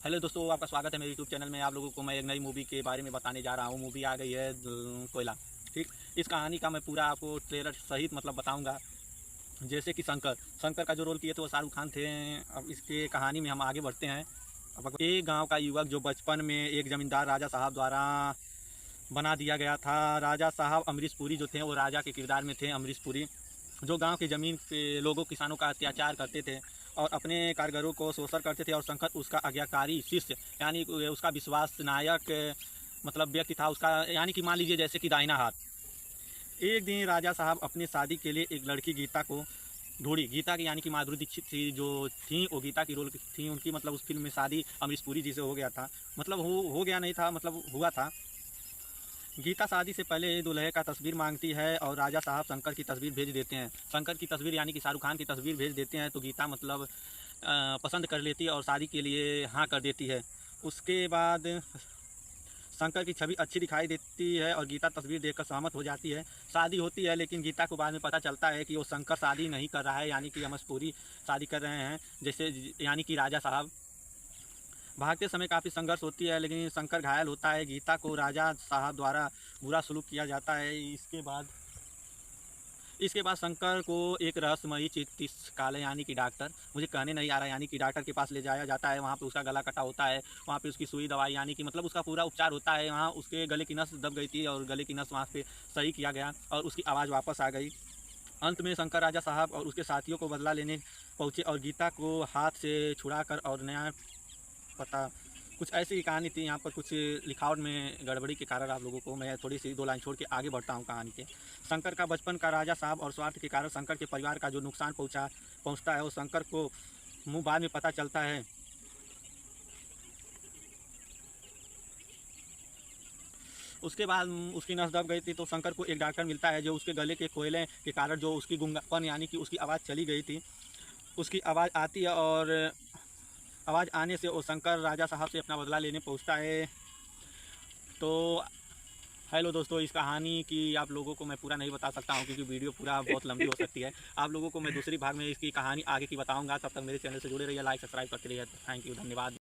Hello दोस्तों, आपका स्वागत है मेरे यूट्यूब चैनल में। आप लोगों को मैं एक नई मूवी के बारे में बताने जा रहा हूँ। मूवी आ गई है कोयला। ठीक, इस कहानी का मैं पूरा आपको ट्रेलर सहित बताऊँगा। जैसे कि शंकर शंकर का जो रोल किए थे वो शाहरुख खान थे। अब इसके कहानी में हम आगे बढ़ते हैं। अब एक गांव का युवक जो बचपन में एक ज़मींदार राजा साहब द्वारा बना दिया गया था। राजा साहब अमरीश पुरी जो थे वो राजा के किरदार में थे। अमरीश पुरी जो गांव की ज़मीन पे लोगों किसानों का अत्याचार करते थे और अपने कारीगरों को शोषण करते थे। और शंकर उसका आज्ञाकारी शिष्य यानी उसका विश्वास नायक व्यक्ति था उसका, यानी कि मान लीजिए जैसे कि दाहिना हाथ। एक दिन राजा साहब अपनी शादी के लिए एक लड़की गीता को ढूंढी। गीता की यानी कि माधुरी दीक्षित थी जो थी, वो गीता की रोल थी उनकी। उस फिल्म में शादी अमरीश पुरी जी से हो गया था। हो गया नहीं था, हुआ था। गीता शादी से पहले दूल्हे का तस्वीर मांगती है और राजा साहब शंकर की तस्वीर भेज देते हैं। शंकर की तस्वीर यानी कि शाहरुख खान की तस्वीर भेज देते हैं तो गीता पसंद कर लेती है और शादी के लिए हाँ कर देती है। उसके बाद शंकर की छवि अच्छी दिखाई देती है और गीता तस्वीर देखकर सहमत हो जाती है। शादी होती है, लेकिन गीता को बाद में पता चलता है कि वो शंकर शादी नहीं कर रहा है, यानी कि अमरीश पुरी शादी कर रहे हैं, जैसे यानी कि राजा साहब। भागते समय काफ़ी संघर्ष होती है, लेकिन शंकर घायल होता है। गीता को राजा साहब द्वारा बुरा सलूक किया जाता है। इसके बाद शंकर को एक रहस्यमयी चिकित्सालय यानी कि डॉक्टर, मुझे कहने नहीं आ रहा, यानी कि डॉक्टर के पास ले जाया जाता है। वहाँ पे उसका गला कटा होता है, वहाँ पे उसकी सुई दवाई यानी कि उसका पूरा उपचार होता है। वहाँ उसके गले की नस दब गई थी और गले की नस वहाँ पे सही किया गया और उसकी आवाज़ वापस आ गई। अंत में शंकर राजा साहब और उसके साथियों को बदला लेने पहुँचे और गीता को हाथ से छुड़ा कर और नया पता, कुछ ऐसी कहानी थी। यहाँ पर कुछ लिखावट में गड़बड़ी के कारण आप लोगों को मैं थोड़ी सी दो लाइन छोड़ के आगे बढ़ता हूँ कहानी के। शंकर का बचपन का राजा साहब और स्वार्थ के कारण शंकर के परिवार का जो नुकसान पहुँचता है वो शंकर को बाद में पता चलता है। उसके बाद उसकी नस दब गई थी तो शंकर को एक डॉक्टर मिलता है जो उसके गले के कोयले के कारण जो उसकी गूंगापन यानी कि उसकी आवाज़ चली गई थी, उसकी आवाज़ आती है और आवाज़ आने से वो शंकर राजा साहब से अपना बदला लेने पहुंचता है। तो हेलो दोस्तों, इस कहानी की आप लोगों को मैं पूरा नहीं बता सकता हूं क्योंकि वीडियो पूरा बहुत लंबी हो सकती है। आप लोगों को मैं दूसरी भाग में इसकी कहानी आगे की बताऊंगा। तब तक मेरे चैनल से जुड़े रहिए, लाइक सब्सक्राइब करते रहिए। थैंक यू, धन्यवाद।